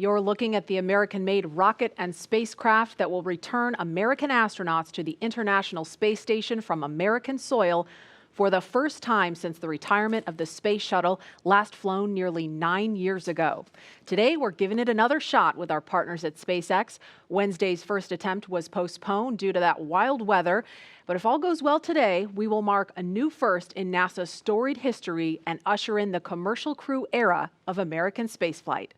You're looking at the American-made rocket and spacecraft that will return American astronauts to the International Space Station from American soil for the first time since the retirement of the space shuttle, last flown nearly 9 years ago. Today, we're giving it another shot with our partners at SpaceX. Wednesday's first attempt was postponed due to that wild weather. But if all goes well today, we will mark a new first in NASA's storied history and usher in the commercial crew era of American spaceflight.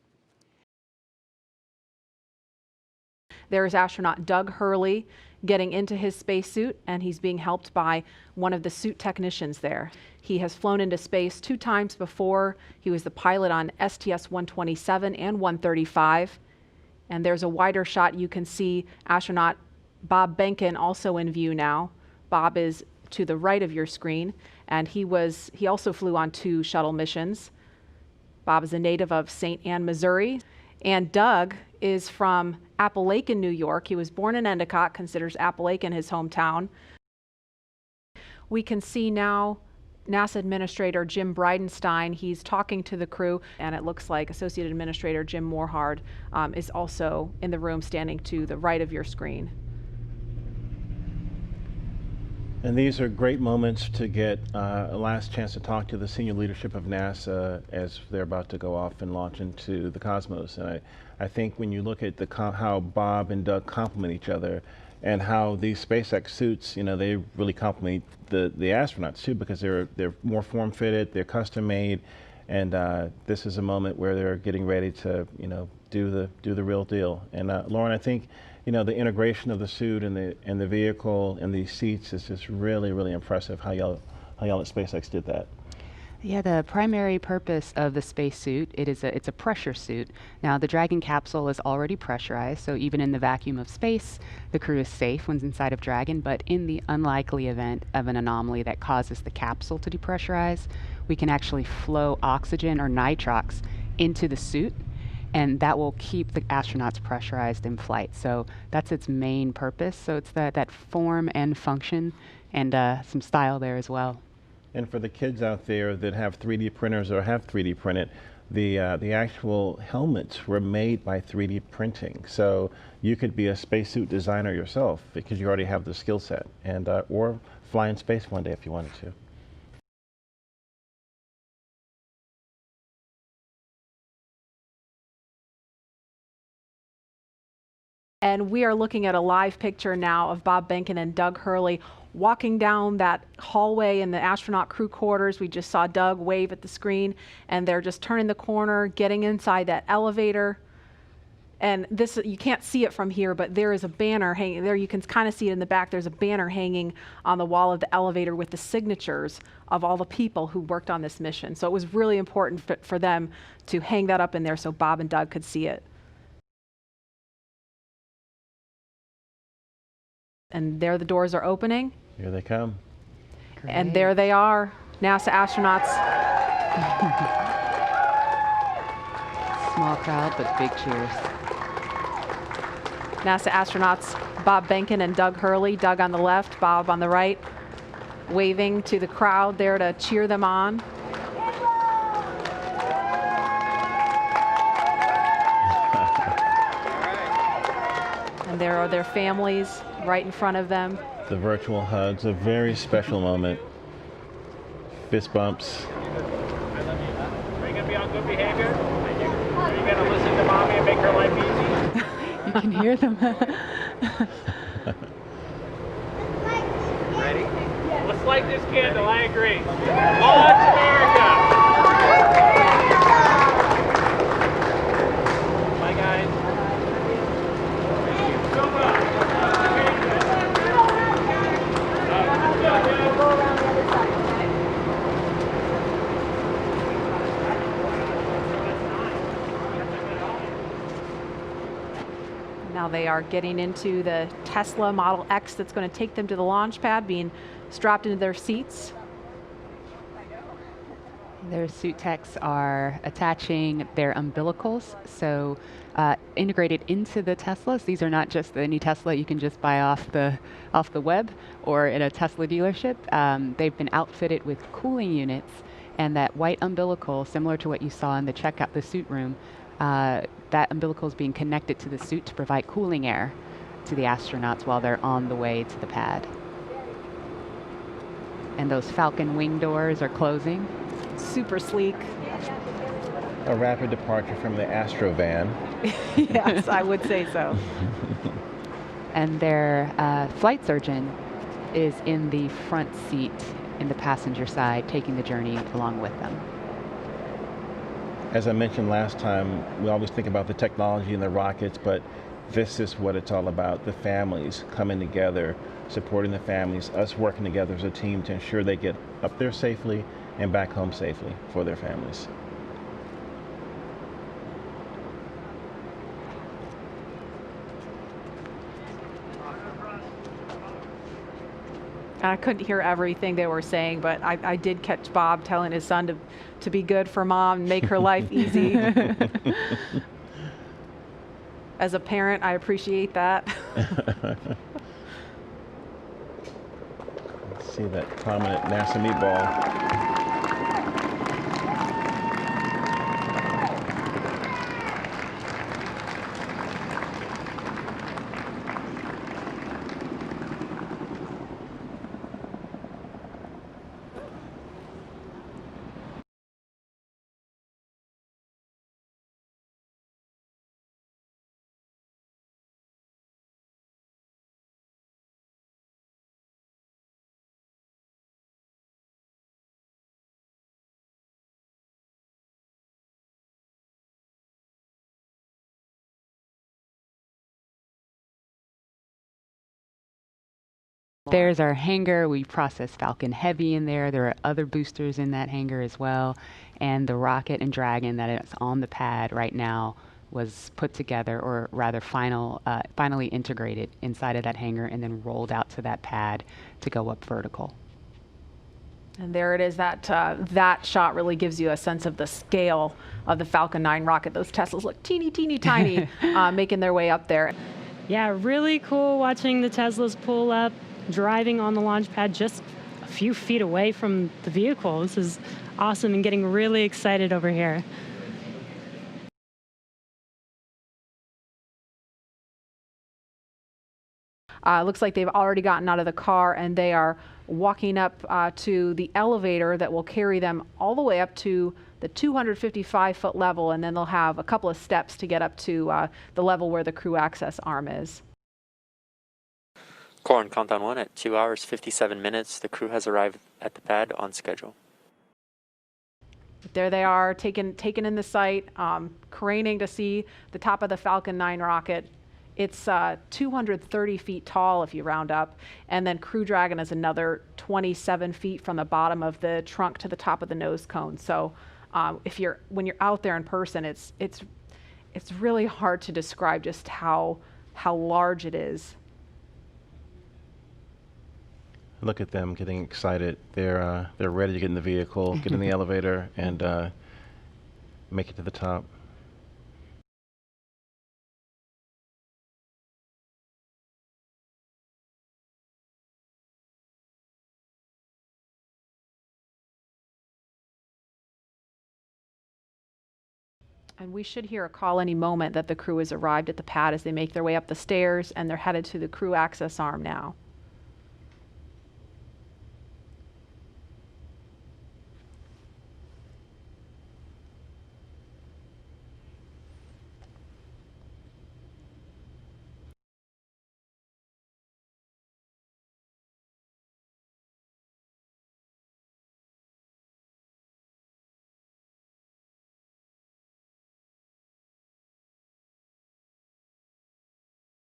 There's astronaut Doug Hurley getting into his spacesuit, and he's being helped by one of the suit technicians there. He has flown into space 2 times before. He was the pilot on STS-127 and 135. And there's a wider shot. You can see astronaut Bob Behnken also in view now. Bob is to the right of your screen, and he also flew on 2 shuttle missions. Bob is a native of St. Anne, Missouri. And Doug is from Appalachian, New York. He was born in Endicott, considers Appalachian his hometown. We can see now NASA Administrator Jim Bridenstine. He's talking to the crew, and it looks like Associate Administrator Jim Morehard is also in the room, standing to the right of your screen. And these are great moments to get a last chance to talk to the senior leadership of NASA as they're about to go off and launch into the cosmos. And I think when you look at how Bob and Doug complement each other, and how these SpaceX suits, they really complement the astronauts too, because they're more form-fitted, they're custom-made, and this is a moment where they're getting ready to do the real deal. And Lauren, I think the integration of the suit and the vehicle and these seats is just really, really impressive how y'all at SpaceX did that. Yeah, the primary purpose of the spacesuit, it's a pressure suit. Now, the Dragon capsule is already pressurized, so even in the vacuum of space, the crew is safe when inside of Dragon, but in the unlikely event of an anomaly that causes the capsule to depressurize, we can actually flow oxygen or nitrox into the suit, and that will keep the astronauts pressurized in flight. So that's its main purpose. So it's that form and function, and some style there as well. And for the kids out there that have 3D printers or have 3D printed, the actual helmets were made by 3D printing. So you could be a spacesuit designer yourself because you already have the skill set, and or fly in space one day if you wanted to. And we are looking at a live picture now of Bob Behnken and Doug Hurley walking down that hallway in the astronaut crew quarters. We just saw Doug wave at the screen, and they're just turning the corner, getting inside that elevator. And this, you can't see it from here, but there is a banner hanging there. You can kind of see it in the back. There's a banner hanging on the wall of the elevator with the signatures of all the people who worked on this mission. So it was really important for them to hang that up in there so Bob and Doug could see it. And there the doors are opening. Here they come. Great. And there they are, NASA astronauts. Small crowd, but big cheers. NASA astronauts Bob Behnken and Doug Hurley, Doug on the left, Bob on the right, waving to the crowd there to cheer them on. And there are their families right in front of them. The virtual hugs, a very special moment. Fist bumps. Are you going to be on good behavior? Are you going to listen to mommy and make her life easy? You can hear them. Ready? Let's light this candle, I agree. Launch America! Bye, guys. So much. Now they are getting into the Tesla Model X that's going to take them to the launch pad, being strapped into their seats. Their suit techs are attaching their umbilicals, so integrated into the Teslas. These are not just the new Tesla you can just buy off the web or in a Tesla dealership. They've been outfitted with cooling units, and that white umbilical, similar to what you saw in the suit room, That umbilical is being connected to the suit to provide cooling air to the astronauts while they're on the way to the pad. And those Falcon wing doors are closing. Super sleek. A rapid departure from the Astro van. Yes, I would say so. And their flight surgeon is in the front seat in the passenger side, taking the journey along with them. As I mentioned last time, we always think about the technology and the rockets, but this is what it's all about, the families coming together, supporting the families, us working together as a team to ensure they get up there safely and back home safely for their families. I couldn't hear everything they were saying, but I did catch Bob telling his son to be good for mom and make her life easy. As a parent, I appreciate that. Let's see that prominent NASA meatball. There's our hangar. We process Falcon Heavy in there. There are other boosters in that hangar as well. And the rocket and Dragon that is on the pad right now was put together, or rather finally integrated inside of that hangar and then rolled out to that pad to go up vertical. And there it is. That shot really gives you a sense of the scale of the Falcon 9 rocket. Those Teslas look teeny, teeny, tiny, making their way up there. Yeah, really cool watching the Teslas pull up, driving on the launch pad just a few feet away from the vehicle. This is awesome and getting really excited over here. Looks like they've already gotten out of the car and they are walking up to the elevator that will carry them all the way up to the 255-foot level, and then they'll have a couple of steps to get up to the level where the crew access arm is. Core on countdown 1 at 2 hours 57 minutes. The crew has arrived at the pad on schedule. There they are, taken in the sight, craning to see the top of the Falcon 9 rocket. It's 230 feet tall if you round up, and then Crew Dragon is another 27 feet from the bottom of the trunk to the top of the nose cone. So when you're out there in person, it's really hard to describe just how large it is. Look at them getting excited. They're ready to get in the vehicle, get in the elevator, and make it to the top. And we should hear a call any moment that the crew has arrived at the pad as they make their way up the stairs, and they're headed to the crew access arm now.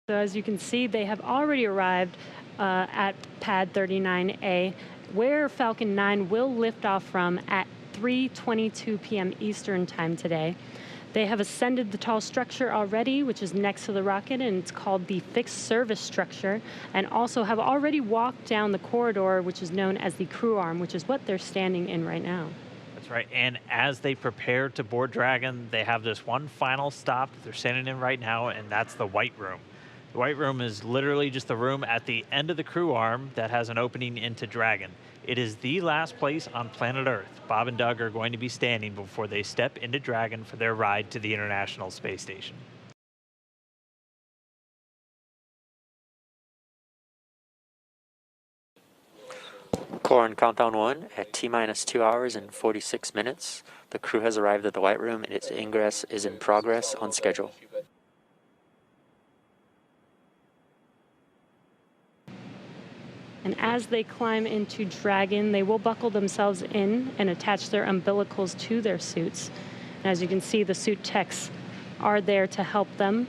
So as you can see, they have already arrived at pad 39A, where Falcon 9 will lift off from at 3:22 p.m. Eastern time today. They have ascended the tall structure already, which is next to the rocket, and it's called the fixed service structure, and also have already walked down the corridor, which is known as the crew arm, which is what they're standing in right now. That's right. And as they prepare to board Dragon, they have this one final stop that they're standing in right now, and that's the White Room. The White Room is literally just the room at the end of the crew arm that has an opening into Dragon. It is the last place on planet Earth Bob and Doug are going to be standing before they step into Dragon for their ride to the International Space Station. Core on countdown 1 at T-minus 2 hours and 46 minutes. The crew has arrived at the White Room and its ingress is in progress on schedule. And as they climb into Dragon, they will buckle themselves in and attach their umbilicals to their suits. And as you can see, the suit techs are there to help them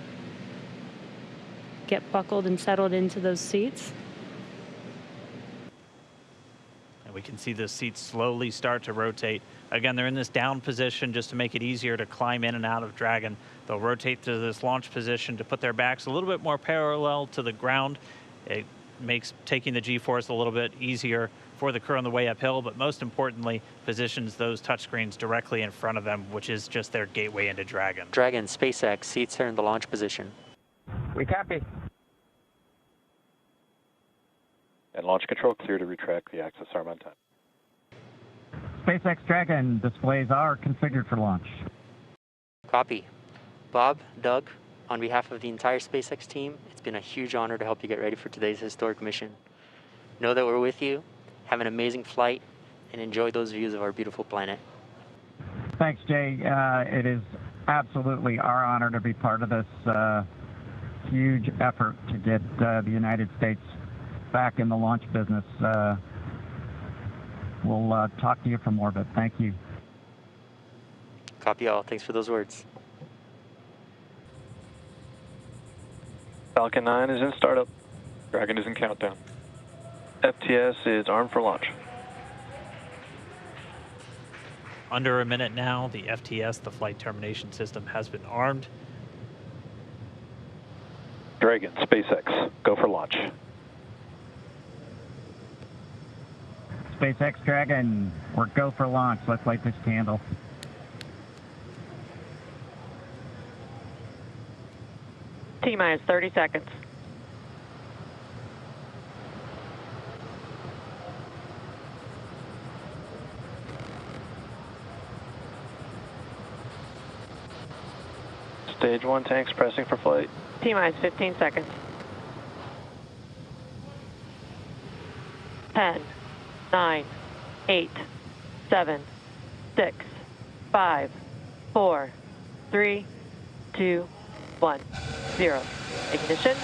get buckled and settled into those seats. And we can see the seats slowly start to rotate. Again, they're in this down position just to make it easier to climb in and out of Dragon. They'll rotate to this launch position to put their backs a little bit more parallel to the ground. It makes taking the G-force a little bit easier for the crew on the way uphill, but most importantly, positions those touchscreens directly in front of them, which is just their gateway into Dragon. Dragon, SpaceX, seats are in the launch position. We copy. And launch control clear to retract the access arm on time. SpaceX Dragon displays are configured for launch. Copy. Bob, Doug, on behalf of the entire SpaceX team, it's been a huge honor to help you get ready for today's historic mission. Know that we're with you, have an amazing flight, and enjoy those views of our beautiful planet. Thanks, Jay. It is absolutely our honor to be part of this huge effort to get the United States back in the launch business. We'll talk to you from orbit. Thank you. Copy all. Thanks for those words. Falcon 9 is in startup. Dragon is in countdown. FTS is armed for launch. Under a minute now, the FTS, the flight termination system, has been armed. Dragon, SpaceX, go for launch. SpaceX Dragon, we're go for launch. Let's light this candle. T-minus 30 seconds. Stage 1 tanks pressing for flight. T-minus 15 seconds. 10, 9, 8, 7, 6, 5, 4, 3, 2, 1, 0. Ignition.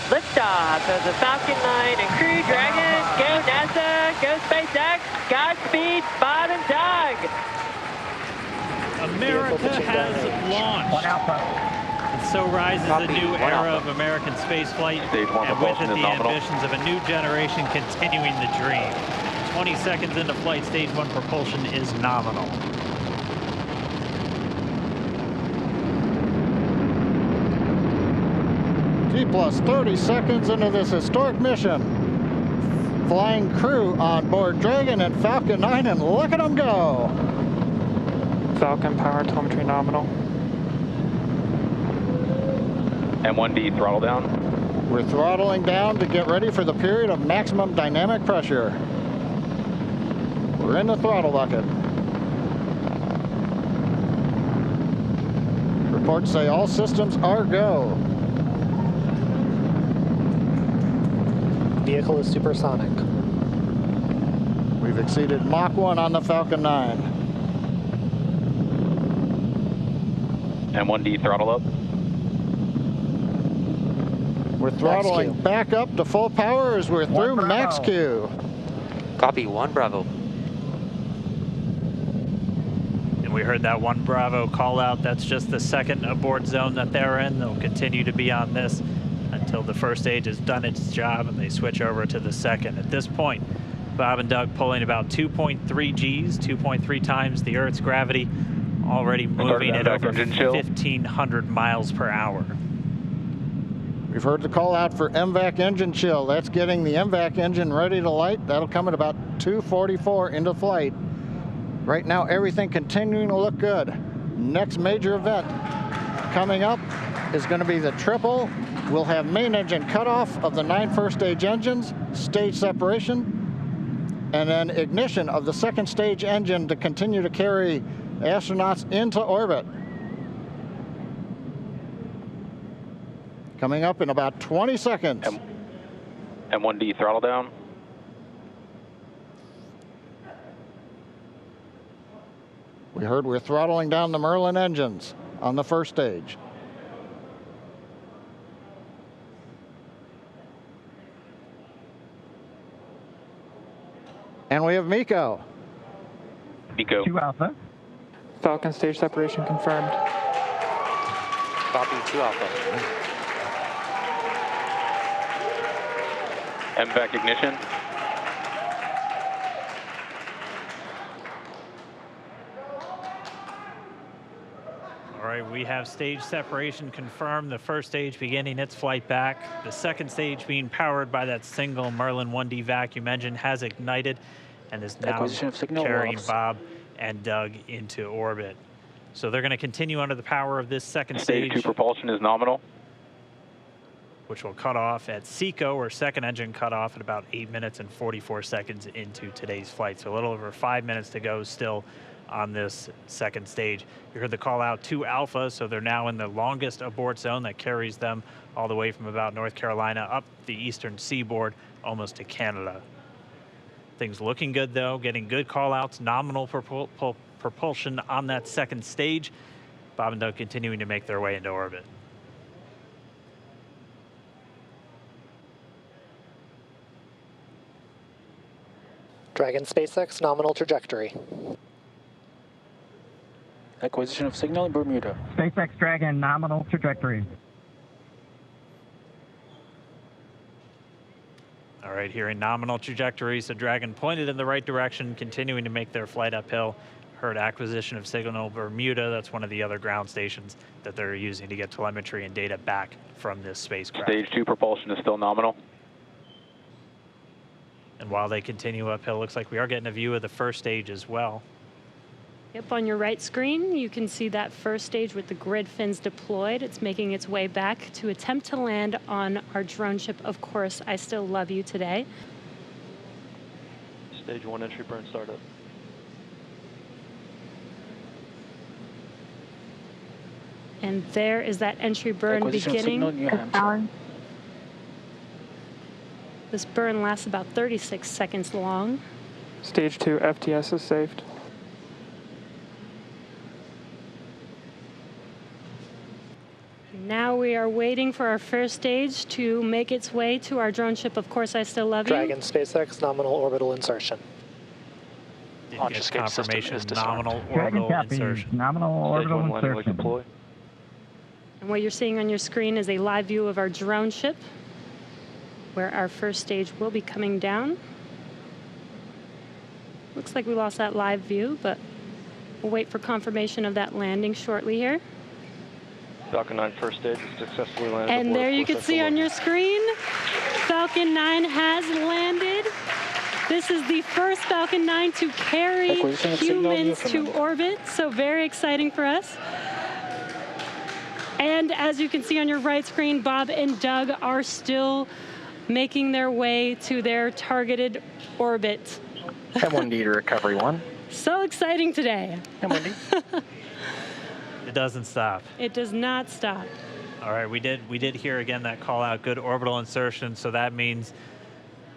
Liftoff of the Falcon 9 and Crew Dragon. Go NASA, go SpaceX. Godspeed, Bob and Doug. America has launched. One outpost. And so rises a new era of American spaceflight, Stage 1 and with it propulsion the is nominal. ambitions of a new generation continuing the dream. 20 seconds into flight, stage 1 propulsion is nominal. T plus 30 seconds into this historic mission. Flying crew on board Dragon and Falcon 9, and look at them go. Falcon power telemetry nominal. M1D throttle down. We're throttling down to get ready for the period of maximum dynamic pressure. We're in the throttle bucket. Reports say all systems are go. Vehicle is supersonic. We've exceeded Mach 1 on the Falcon 9. M1D throttle up. We're throttling Max Q. back up to full power as we're through Bravo. max Q. Copy, 1 Bravo. And we heard that 1 Bravo call out. That's just the second abort zone that they're in. They'll continue to be on this until the first stage has done its job and they switch over to the second. At this point, Bob and Doug pulling about 2.3 Gs, 2.3 times the Earth's gravity, already moving at over 1,500 miles per hour. We've heard the call out for MVAC engine chill. That's getting the MVAC engine ready to light. That'll come at about 2:44 into flight. Right now, everything continuing to look good. Next major event coming up is going to be the triple We'll have main engine cutoff of the 9 first stage engines, stage separation, and then ignition of the second stage engine to continue to carry astronauts into orbit. Coming up in about 20 seconds. M1D throttle down. We heard we're throttling down the Merlin engines on the first stage. And we have MECO. MECO. 2 Alpha. Falcon stage separation confirmed. Copy, 2 Alpha. MVAC ignition. All right, we have stage separation confirmed. The first stage beginning its flight back. The second stage being powered by that single Merlin 1D vacuum engine has ignited and is now carrying Bob and Doug into orbit. So they're going to continue under the power of this second stage. Stage 2 propulsion is nominal. Which will cut off at SECO, or second engine cut off at about 8 minutes and 44 seconds into today's flight. So a little over 5 minutes to go still on this second stage. You heard the call out 2 Alpha, so they're now in the longest abort zone that carries them all the way from about North Carolina up the eastern seaboard, almost to Canada. Things looking good though, getting good call outs, nominal propulsion on that second stage. Bob and Doug continuing to make their way into orbit. Dragon SpaceX nominal trajectory. Acquisition of signal in Bermuda. SpaceX Dragon nominal trajectory. All right, here in nominal trajectory, so Dragon pointed in the right direction, continuing to make their flight uphill. Heard acquisition of signal Bermuda. That's one of the other ground stations that they're using to get telemetry and data back from this spacecraft. Stage 2 propulsion is still nominal. And while they continue uphill, looks like we are getting a view of the first stage as well. Yep, on your right screen, you can see that first stage with the grid fins deployed. It's making its way back to attempt to land on our drone ship, Of Course, I Still Love You Today. Stage 1 entry burn startup. And there is that entry burn beginning. This burn lasts about 36 seconds long. Stage 2 FTS is saved. Now we are waiting for our first stage to make its way to our drone ship, Of Course I Still Love You. Dragon SpaceX nominal orbital insertion. Didn't get confirmation, nominal Dragon orbital copy, insertion. nominal orbital insertion. And what you're seeing on your screen is a live view of our drone ship, where our first stage will be coming down. Looks like we lost that live view, but we'll wait for confirmation of that landing shortly here. Falcon 9 first stage is successfully landed. And there you can see on your screen, Falcon 9 has landed. This is the first Falcon 9 to carry humans to orbit, so very exciting for us. And as you can see on your right screen, Bob and Doug are still making their way to their targeted orbit. M1D to recovery 1. So exciting today. M1D. It doesn't stop. It does not stop. All right, we did hear again that call out, good orbital insertion, so that means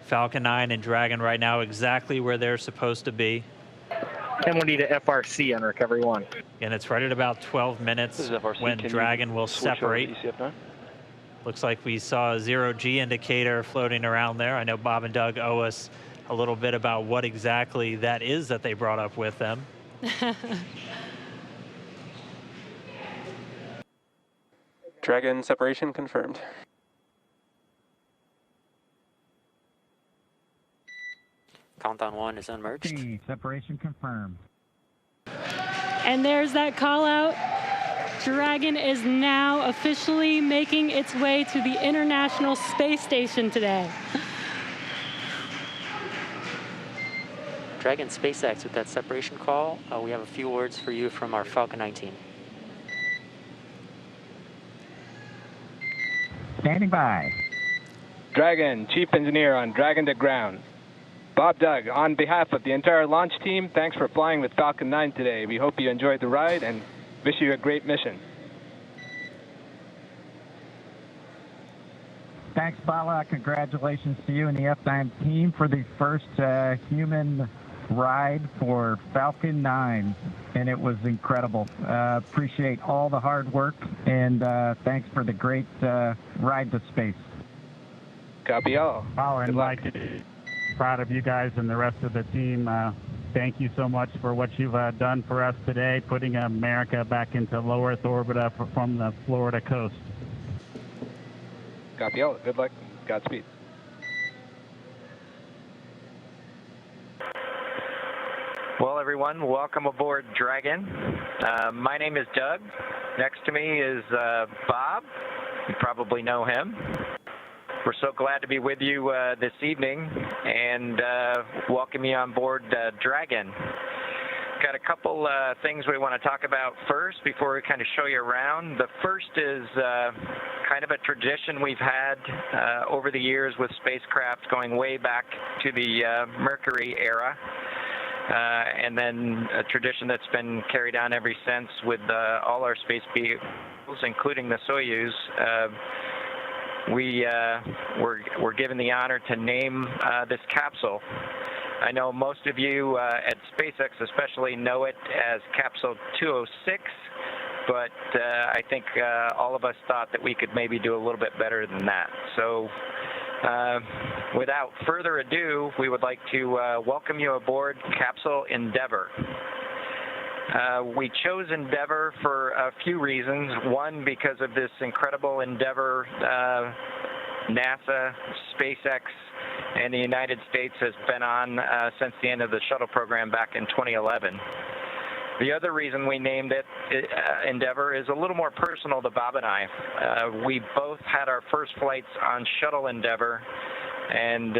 Falcon 9 and Dragon right now exactly where they're supposed to be. M1D to FRC on recovery 1. And it's right at about 12 minutes when Dragon will separate. Looks like we saw a 0G indicator floating around there. I know Bob and Doug owe us a little bit about what exactly that is that they brought up with them. Dragon separation confirmed. Countdown 1 is unmerged. Separation confirmed. And there's that call out. Dragon is now officially making its way to the International Space Station today. Dragon SpaceX with that separation call. We have a few words for you from our Falcon 9 team. standing by. Dragon, Chief Engineer on Dragon to ground. Bob Doug, on behalf of the entire launch team, thanks for flying with Falcon 9 today. We hope you enjoyed the ride and wish you a great mission. Thanks, Bala. Congratulations to you and the F9 team for the first human ride for Falcon 9, and it was incredible. Appreciate all the hard work, and thanks for the great ride to space. Copy all. Power and Mike, proud of you guys and the rest of the team. Thank you so much for what you've done for us today, putting America back into low Earth orbit from the Florida coast. Copy all. Good luck. Godspeed. Well, everyone, welcome aboard Dragon. My name is Doug. Next to me is Bob. You probably know him. We're so glad to be with you this evening and welcome you on board Dragon. Got a couple things we want to talk about first before we kind of show you around. The first is kind of a tradition we've had over the years with spacecraft going way back to the Mercury era. And then a tradition that's been carried on ever since with all our space vehicles, including the Soyuz. We're given the honor to name this capsule. I know most of you at SpaceX especially know it as Capsule 206, but I think all of us thought that we could maybe do a little bit better than that. So without further ado, we would like to welcome you aboard Capsule Endeavour. We chose Endeavour for a few reasons. One, because of this incredible endeavor NASA, SpaceX, and the United States has been on since the end of the shuttle program back in 2011. The other reason we named it Endeavour is a little more personal to Bob and I. We both had our first flights on Shuttle Endeavour, and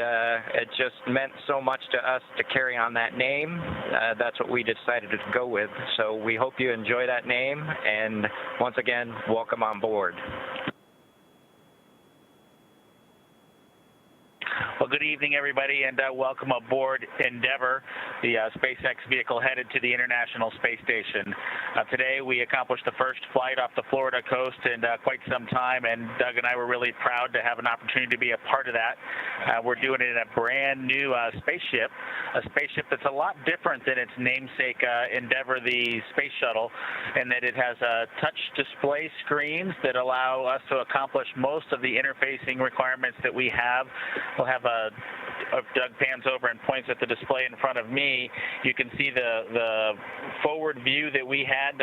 it just meant so much to us to carry on that name. That's what we decided to go with. So we hope you enjoy that name, and once again, welcome on board. Well, good evening, everybody, and welcome aboard Endeavour, the SpaceX vehicle headed to the International Space Station. Today, we accomplished the first flight off the Florida coast in quite some time, and Doug and I were really proud to have an opportunity to be a part of that. We're doing it in a brand new spaceship, a spaceship that's a lot different than its namesake Endeavour, the space shuttle, in that it has touch display screens that allow us to accomplish most of the interfacing requirements that we have. We'll have Doug pans over and points at the display in front of me. You can see the forward view that we had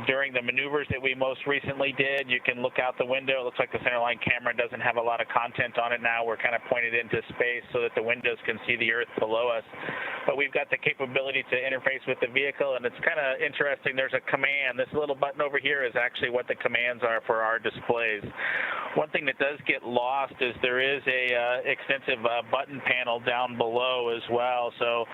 during the maneuvers that we most recently did. You can look out the window. It looks like the centerline camera doesn't have a lot of content on it now. We're kind of pointed into space so that the windows can see the Earth below us. But we've got the capability to interface with the vehicle, and it's kind of interesting. There's a command. This little button over here is actually what the commands are for our displays. One thing that does get lost is there is a extensive button panel down below as well. So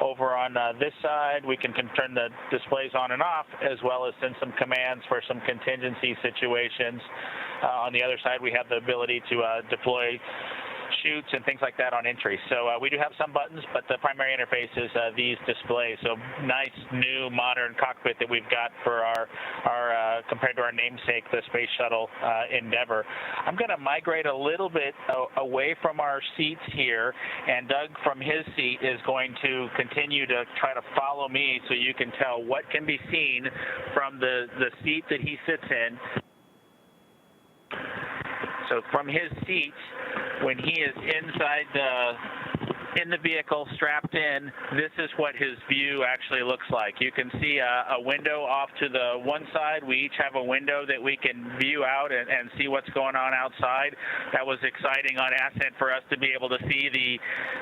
over on this side, we can turn the displays on and off, as well as send some commands for some contingency situations. On the other side, we have the ability to deploy chutes and things like that on entry. So we do have some buttons, but the primary interface is these displays. So nice, new, modern cockpit that we've got for our compared to our namesake, the Space Shuttle Endeavour. I'm going to migrate a little bit away from our seats here, and Doug from his seat is going to continue to try to follow me so you can tell what can be seen from the seat that he sits in. So from his seat, when he is inside in the vehicle, strapped in, this is what his view actually looks like. You can see a window off to the one side. We each have a window that we can view out and see what's going on outside. That was exciting on ascent for us to be able to see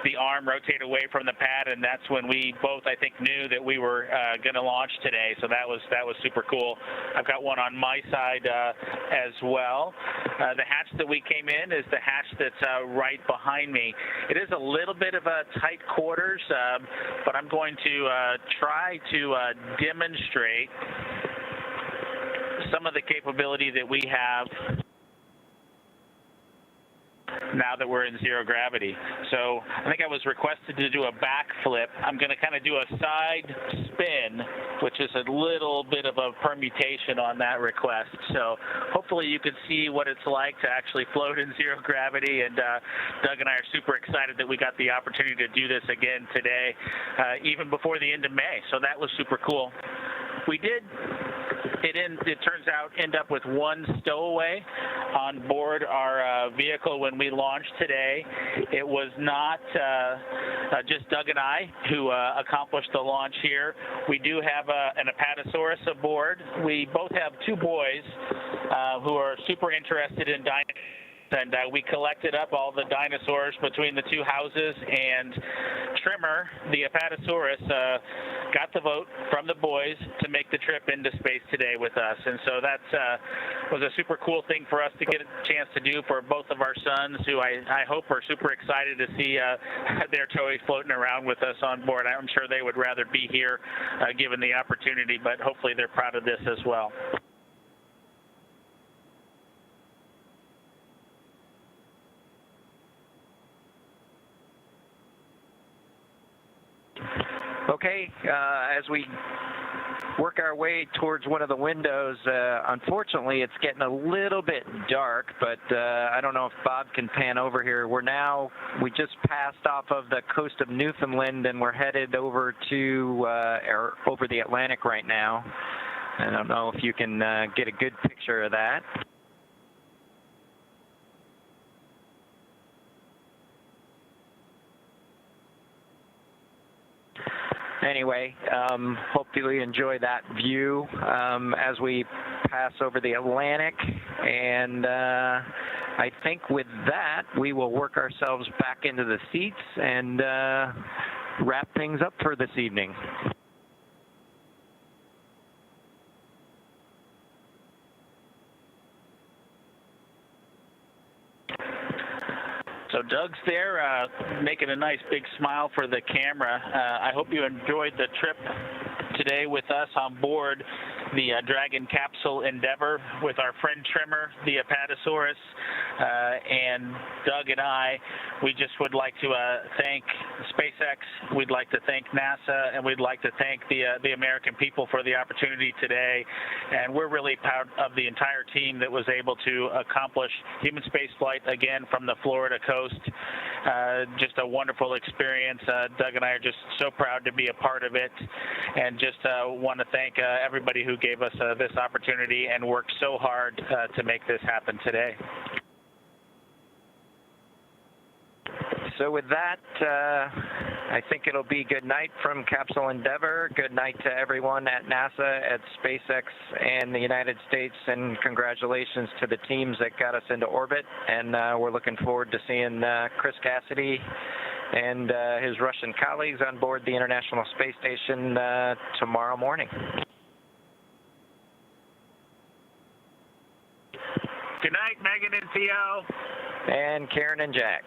the arm rotate away from the pad, and that's when we both, I think, knew that we were going to launch today. So that was super cool. I've got one on my side as well. The hatch that we came in is the hatch that's right behind me. It is a little bit of a tight quarters, but I'm going to try to demonstrate some of the capability that we have now that we're in zero gravity. So I think I was requested to do a backflip. I'm going to kind of do a side spin, which is a little bit of a permutation on that request. So hopefully you can see what it's like to actually float in zero gravity. And Doug and I are super excited that we got the opportunity to do this again today, even before the end of May. So that was super cool. We did, it turns out, end up with one stowaway on board our vehicle when we launched today. It was not just Doug and I who accomplished the launch here. We do have an Apatosaurus aboard. We both have two boys who are super interested in dinosaurs. And we collected up all the dinosaurs between the two houses, and Trimmer, the Apatosaurus, got the vote from the boys to make the trip into space today with us. And so that was a super cool thing for us to get a chance to do for both of our sons, who I hope are super excited to see their toys floating around with us on board. I'm sure they would rather be here given the opportunity, but hopefully they're proud of this as well. Okay, as we work our way towards one of the windows, unfortunately it's getting a little bit dark, but I don't know if Bob can pan over here. We just passed off of the coast of Newfoundland, and we're headed over to over the Atlantic right now. I don't know if you can get a good picture of that. Anyway, hopefully you enjoy that view as we pass over the Atlantic. And I think with that, we will work ourselves back into the seats and wrap things up for this evening. So Doug's there making a nice big smile for the camera. I hope you enjoyed the trip today with us on board the Dragon capsule Endeavour with our friend Trimmer, the Apatosaurus, and Doug and I. We just would like to thank SpaceX, we'd like to thank NASA, and we'd like to thank the American people for the opportunity today. And we're really proud of the entire team that was able to accomplish human spaceflight again from the Florida coast. Just a wonderful experience. Doug and I are just so proud to be a part of it, and just want to thank everybody who gave us this opportunity and worked so hard to make this happen today. So with that, I think it'll be good night from Capsule Endeavour. Good night to everyone at NASA, at SpaceX, and the United States, and congratulations to the teams that got us into orbit. And we're looking forward to seeing Chris Cassidy and his Russian colleagues on board the International Space Station tomorrow morning. Good night, Megan and Theo. And Karen and Jack.